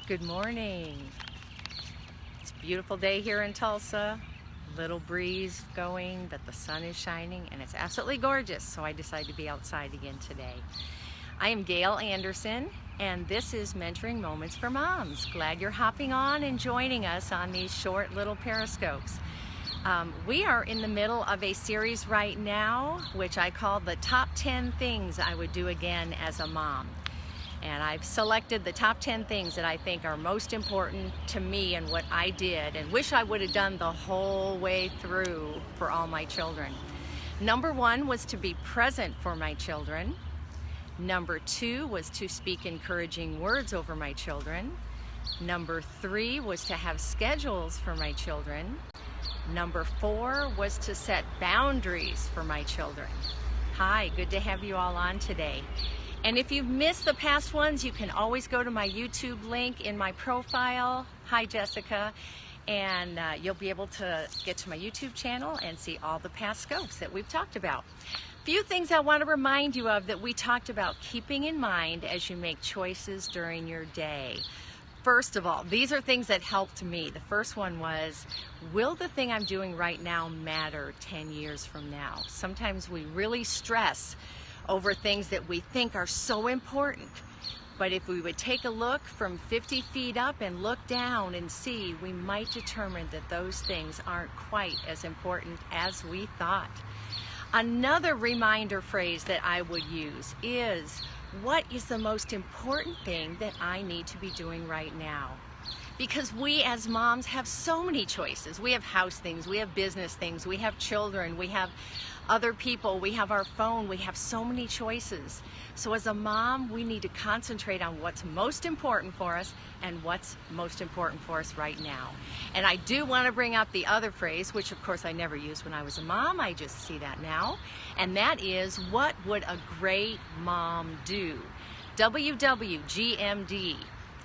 Good morning. It's a beautiful day here in Tulsa. Little breeze going, but the sun is shining and it's absolutely gorgeous, so I decided to be outside again today. I am Gail Anderson and this is Mentoring Moments for Moms. Glad you're hopping on and joining us on these short little periscopes. We are in the middle of a series right now which I call the Top 10 Things I Would Do Again as a Mom. And I've selected the top 10 things that I think are most important to me and what I did and wish I would have done the whole way through for all my children. Number 1 was to be present for my children. Number 2 was to speak encouraging words over my children. Number 3 was to have schedules for my children. Number 4 was to set boundaries for my children. Hi, good to have you all on today. And if you've missed the past ones, you can always go to my YouTube link in my profile. Hi, Jessica. And you'll be able to get to my YouTube channel and see all the past scopes that we've talked about. Few things I want to remind you of that we talked about keeping in mind as you make choices during your day. First of all, these are things that helped me. The first one was, will the thing I'm doing right now matter 10 years from now? Sometimes we really stress over things that we think are so important. But if we would take a look from 50 feet up and look down and see, we might determine that those things aren't quite as important as we thought. Another reminder phrase that I would use is, what is the most important thing that I need to be doing right now? Because we as moms have so many choices. We have house things, we have business things, we have children, we have other people, we have our phone, we have so many choices. So as a mom, we need to concentrate on what's most important for us and what's most important for us right now. And I do want to bring up the other phrase, which of course I never used when I was a mom, I just see that now, and that is, what would a great mom do? WWGMD.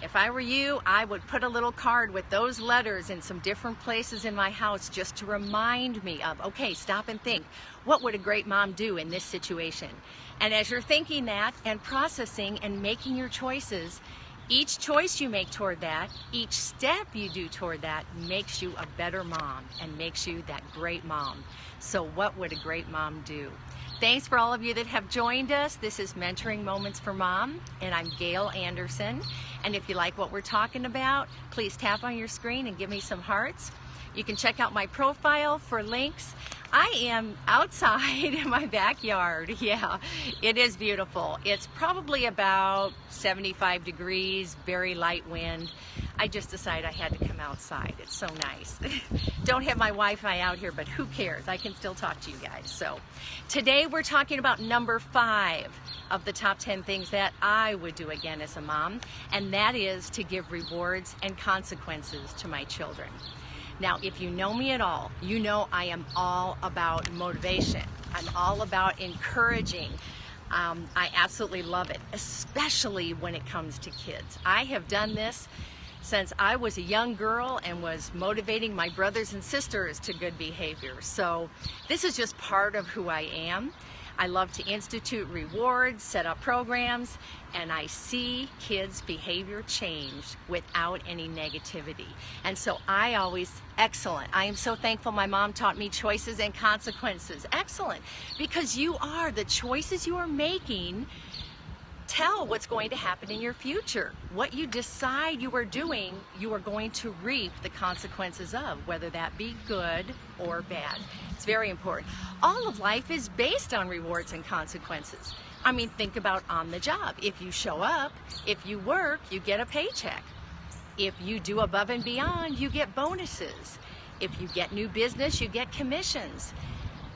If I were you, I would put a little card with those letters in some different places in my house just to remind me of, okay, stop and think, what would a great mom do in this situation? And as you're thinking that and processing and making your choices, each choice you make toward that, each step you do toward that makes you a better mom and makes you that great mom. So what would a great mom do? Thanks for all of you that have joined us. This is Mentoring Moments for Mom, and I'm Gail Anderson. And if you like what we're talking about, please tap on your screen and give me some hearts. You can check out my profile for links. I am outside in my backyard. Yeah, it is beautiful. It's probably about 75 degrees, very light wind. I just decided I had to come outside. It's so nice. Don't have my Wi-Fi out here, but who cares? I can still talk to you guys. So today we're talking about number 5 of the top 10 things that I would do again as a mom, and that is to give rewards and consequences to my children. Now, if you know me at all, you know I am all about motivation. I'm all about encouraging. I absolutely love it, especially when it comes to kids. I have done this since I was a young girl and was motivating my brothers and sisters to good behavior. So this is just part of who I am. I love to institute rewards, set up programs, and I see kids' behavior change without any negativity. And so I always, excellent. I am so thankful my mom taught me choices and consequences. Excellent. Because the choices you are making tell what's going to happen in your future. What you decide you are doing, you are going to reap the consequences of, whether that be good or bad. It's very important. All of life is based on rewards and consequences. I mean, think about on the job. If you show up, if you work, you get a paycheck. If you do above and beyond, you get bonuses. If you get new business, you get commissions.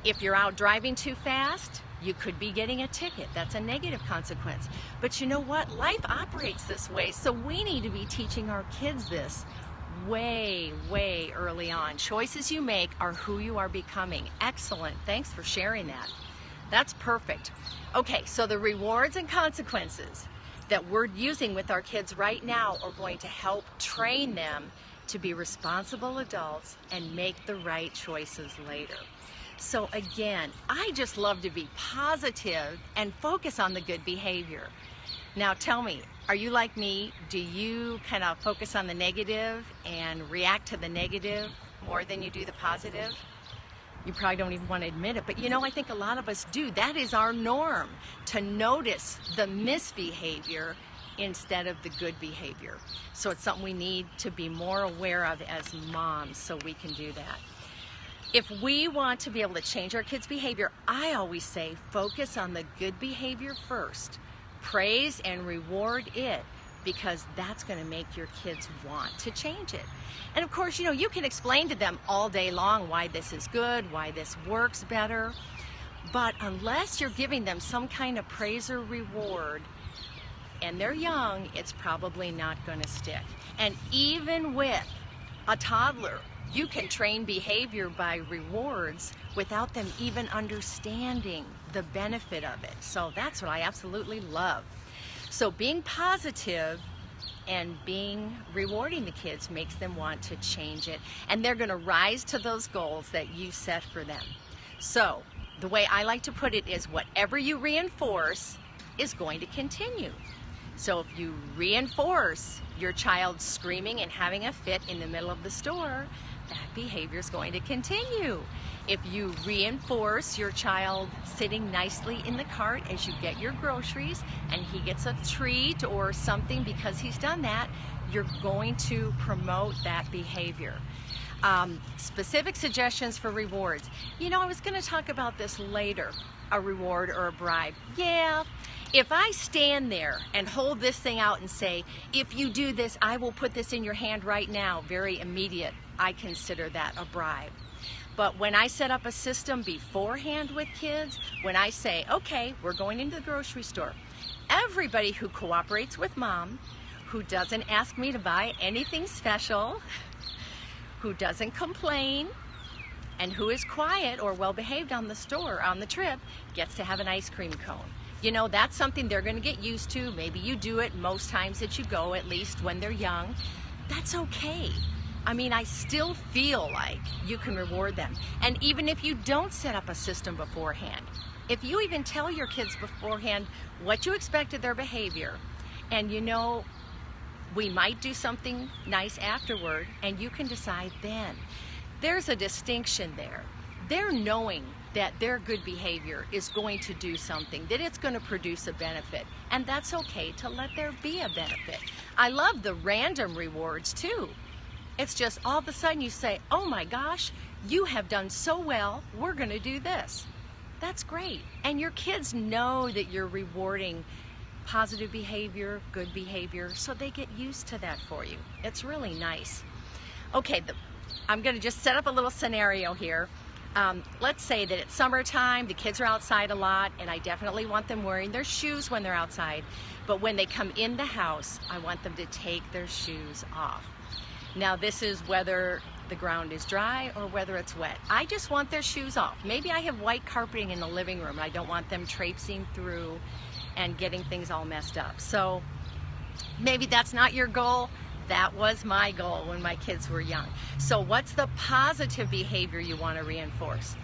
If you're out driving too fast, you could be getting a ticket. That's a negative consequence. But you know what? Life operates this way. So we need to be teaching our kids this way, way early on. Choices you make are who you are becoming. Excellent. Thanks for sharing that. That's perfect. Okay, so the rewards and consequences that we're using with our kids right now are going to help train them to be responsible adults and make the right choices later. So again, I just love to be positive and focus on the good behavior. Now tell me, are you like me? Do you kind of focus on the negative and react to the negative more than you do the positive? You probably don't even want to admit it, but you know, I think a lot of us do. That is our norm, to notice the misbehavior instead of the good behavior. So it's something we need to be more aware of as moms, so we can do that. If we want to be able to change our kids' behavior, I always say focus on the good behavior first. Praise and reward it, because that's going to make your kids want to change it. And of course, you know, you can explain to them all day long why this is good, why this works better, but unless you're giving them some kind of praise or reward and they're young, it's probably not going to stick. And even with a toddler, you can train behavior by rewards without them even understanding the benefit of it. So that's what I absolutely love. So being positive and being rewarding the kids makes them want to change it, and they're going to rise to those goals that you set for them. So the way I like to put it is, whatever you reinforce is going to continue. So if you reinforce your child screaming and having a fit in the middle of the store, that behavior is going to continue. If you reinforce your child sitting nicely in the cart as you get your groceries and he gets a treat or something because he's done that, you're going to promote that behavior. Specific suggestions for rewards. You know, I was going to talk about this later, a reward or a bribe. Yeah, if I stand there and hold this thing out and say, if you do this, I will put this in your hand right now, very immediate, I consider that a bribe. But when I set up a system beforehand with kids, when I say, okay, we're going into the grocery store, everybody who cooperates with mom, who doesn't ask me to buy anything special, who doesn't complain, and who is quiet or well behaved on the trip, gets to have an ice cream cone. You know, that's something they're going to get used to. Maybe you do it most times that you go, at least when they're young. That's okay. I mean, I still feel like you can reward them. And even if you don't set up a system beforehand, if you even tell your kids beforehand what you expect of their behavior, and you know, we might do something nice afterward, and you can decide then. There's a distinction there. They're knowing that their good behavior is going to do something, that it's going to produce a benefit, and that's okay to let there be a benefit. I love the random rewards too. It's just all of a sudden you say, oh my gosh, you have done so well, we're going to do this. That's great. And your kids know that you're rewarding positive behavior, good behavior, so they get used to that for you. It's really nice. Okay, I'm going to just set up a little scenario here. Let's say that it's summertime, the kids are outside a lot, and I definitely want them wearing their shoes when they're outside. But when they come in the house, I want them to take their shoes off. Now this is whether the ground is dry or whether it's wet. I just want their shoes off. Maybe I have white carpeting in the living room. I don't want them traipsing through and getting things all messed up. So maybe that's not your goal. That was my goal when my kids were young. So what's the positive behavior you want to reinforce?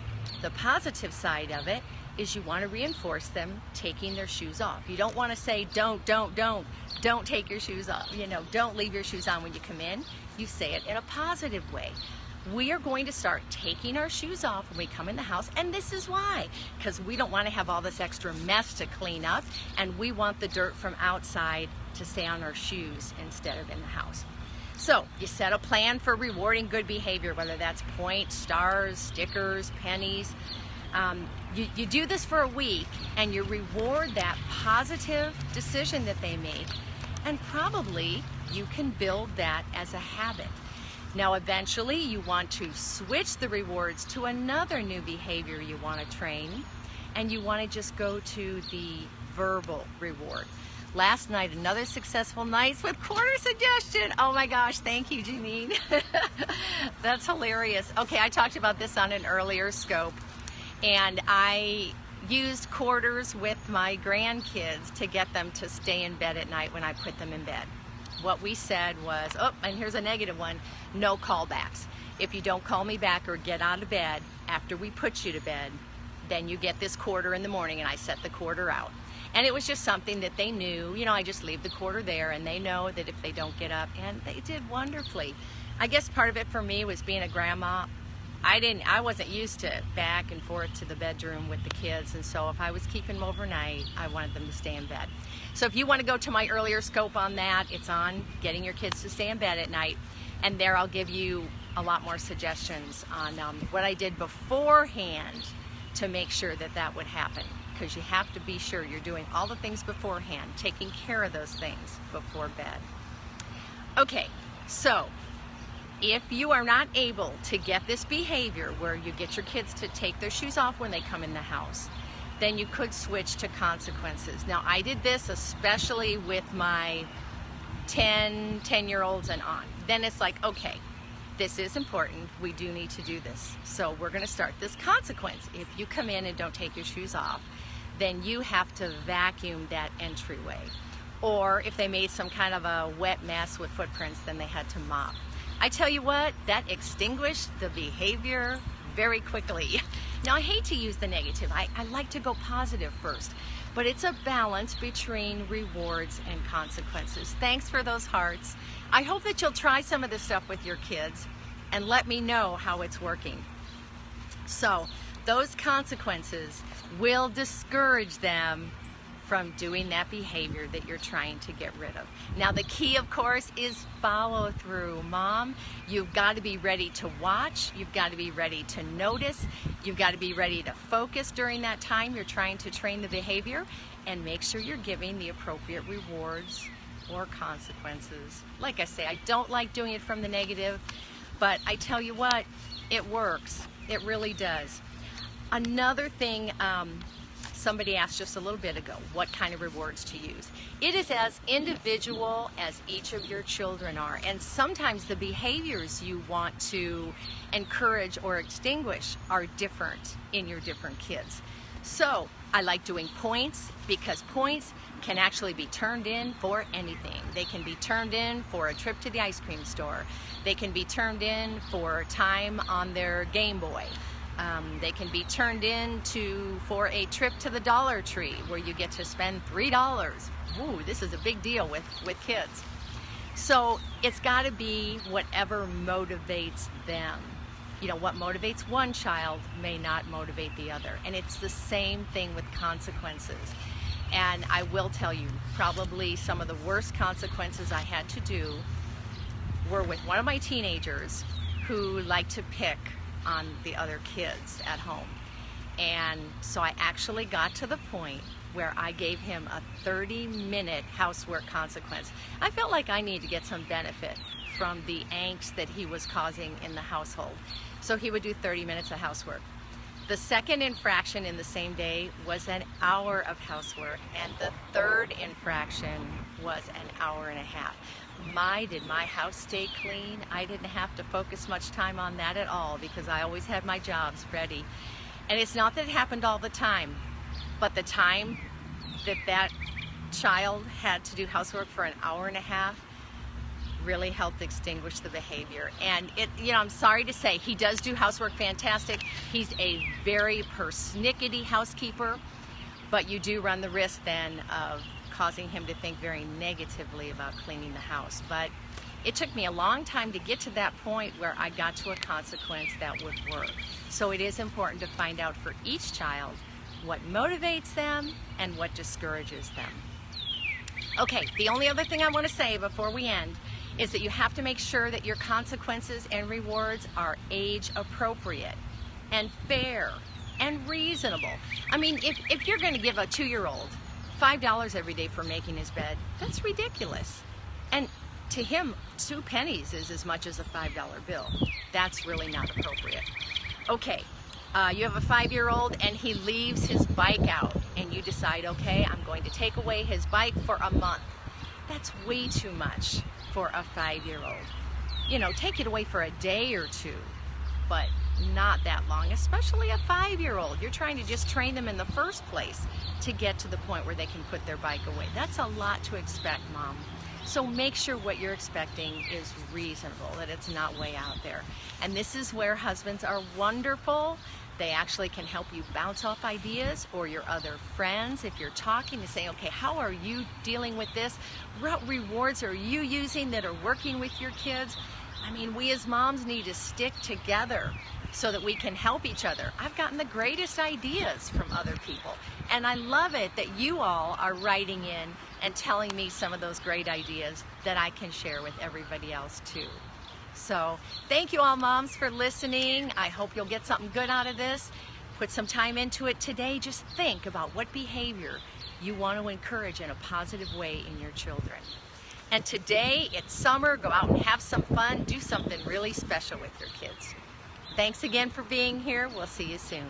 The positive side of it is you want to reinforce them taking their shoes off. You don't want to say, don't take your shoes off. You know, don't leave your shoes on when you come in. You say it in a positive way. We are going to start taking our shoes off when we come in the house, and this is why. Because we don't want to have all this extra mess to clean up, and we want the dirt from outside to stay on our shoes instead of in the house. So you set a plan for rewarding good behavior, whether that's points, stars, stickers, pennies. You do this for a week, and you reward that positive decision that they make, and probably you can build that as a habit. Now eventually you want to switch the rewards to another new behavior you want to train, and you want to just go to the verbal reward. Last night, another successful night with quarter suggestion. Oh my gosh, thank you, Janine. That's hilarious. Okay, I talked about this on an earlier scope, and I used quarters with my grandkids to get them to stay in bed at night when I put them in bed. What we said was, oh, and here's a negative one, no callbacks. If you don't call me back or get out of bed after we put you to bed, then you get this quarter in the morning, and I set the quarter out. And it was just something that they knew. You know, I just leave the quarter there, and they know that if they don't get up, and they did wonderfully. I guess part of it for me was being a grandma. I wasn't used to back and forth to the bedroom with the kids, and so if I was keeping them overnight, I wanted them to stay in bed. So if you want to go to my earlier scope on that, it's on getting your kids to stay in bed at night, and there I'll give you a lot more suggestions on what I did beforehand to make sure that that would happen, because you have to be sure you're doing all the things beforehand, taking care of those things before bed. Okay, so if you are not able to get this behavior where you get your kids to take their shoes off when they come in the house, then you could switch to consequences. Now, I did this especially with my 10-year-olds and on. Then it's like, okay, this is important. We do need to do this. So we're going to start this consequence. If you come in and don't take your shoes off, then you have to vacuum that entryway. Or if they made some kind of a wet mess with footprints, then they had to mop. I tell you what, that extinguished the behavior very quickly. Now, I hate to use the negative. I like to go positive first, but it's a balance between rewards and consequences. Thanks for those hearts. I hope that you'll try some of this stuff with your kids and let me know how it's working. So those consequences will discourage them from doing that behavior that you're trying to get rid of. Now, the key, of course, is follow through. Mom, you've got to be ready to watch. You've got to be ready to notice. You've got to be ready to focus during that time you're trying to train the behavior, and make sure you're giving the appropriate rewards or consequences. Like I say, I don't like doing it from the negative, but I tell you what, it works. It really does. Another thing, somebody asked just a little bit ago, what kind of rewards to use. It is as individual as each of your children are, and sometimes the behaviors you want to encourage or extinguish are different in your different kids. So I like doing points, because points can actually be turned in for anything. They can be turned in for a trip to the ice cream store. They can be turned in for time on their Game Boy. They can be turned in for a trip to the Dollar Tree where you get to spend $3. Ooh, this is a big deal with kids. So it's got to be whatever motivates them. You know, what motivates one child may not motivate the other. And it's the same thing with consequences. And I will tell you, probably some of the worst consequences I had to do were with one of my teenagers who liked to pick on the other kids at home. And so I actually got to the point where I gave him a 30-minute housework consequence. I felt like I needed to get some benefit from the angst that he was causing in the household. So he would do 30 minutes of housework. The second infraction in the same day was an hour of housework, and the third infraction was an hour and a half. Did my house stay clean? I didn't have to focus much time on that at all, because I always had my jobs ready. And it's not that it happened all the time, but the time that child had to do housework for an hour and a half really helped extinguish the behavior. And I'm sorry to say, he does do housework fantastic. He's a very persnickety housekeeper, but you do run the risk then of causing him to think very negatively about cleaning the house. But it took me a long time to get to that point where I got to a consequence that would work. So it is important to find out for each child what motivates them and what discourages them. Okay, the only other thing I want to say before we end is that you have to make sure that your consequences and rewards are age appropriate and fair and reasonable. I mean, if you're going to give a 2-year-old $5 every day for making his bed, that's ridiculous. And to him, 2 pennies is as much as a $5 bill. That's really not appropriate. Okay, you have a 5-year-old and he leaves his bike out, and you decide, okay, I'm going to take away his bike for a month. That's way too much for a 5-year-old. You know, take it away for a day or 2, but not that long, especially a 5-year-old. You're trying to just train them in the first place to get to the point where they can put their bike away. That's a lot to expect, Mom. So make sure what you're expecting is reasonable, that it's not way out there. And this is where husbands are wonderful. They actually can help you bounce off ideas, or your other friends if you're talking to say, okay, how are you dealing with this? What rewards are you using that are working with your kids? I mean, we as moms need to stick together so that we can help each other. I've gotten the greatest ideas from other people, and I love it that you all are writing in and telling me some of those great ideas that I can share with everybody else too. So thank you all, moms, for listening. I hope you'll get something good out of this. Put some time into it today. Just think about what behavior you want to encourage in a positive way in your children. And today, it's summer. Go out and have some fun. Do something really special with your kids. Thanks again for being here. We'll see you soon.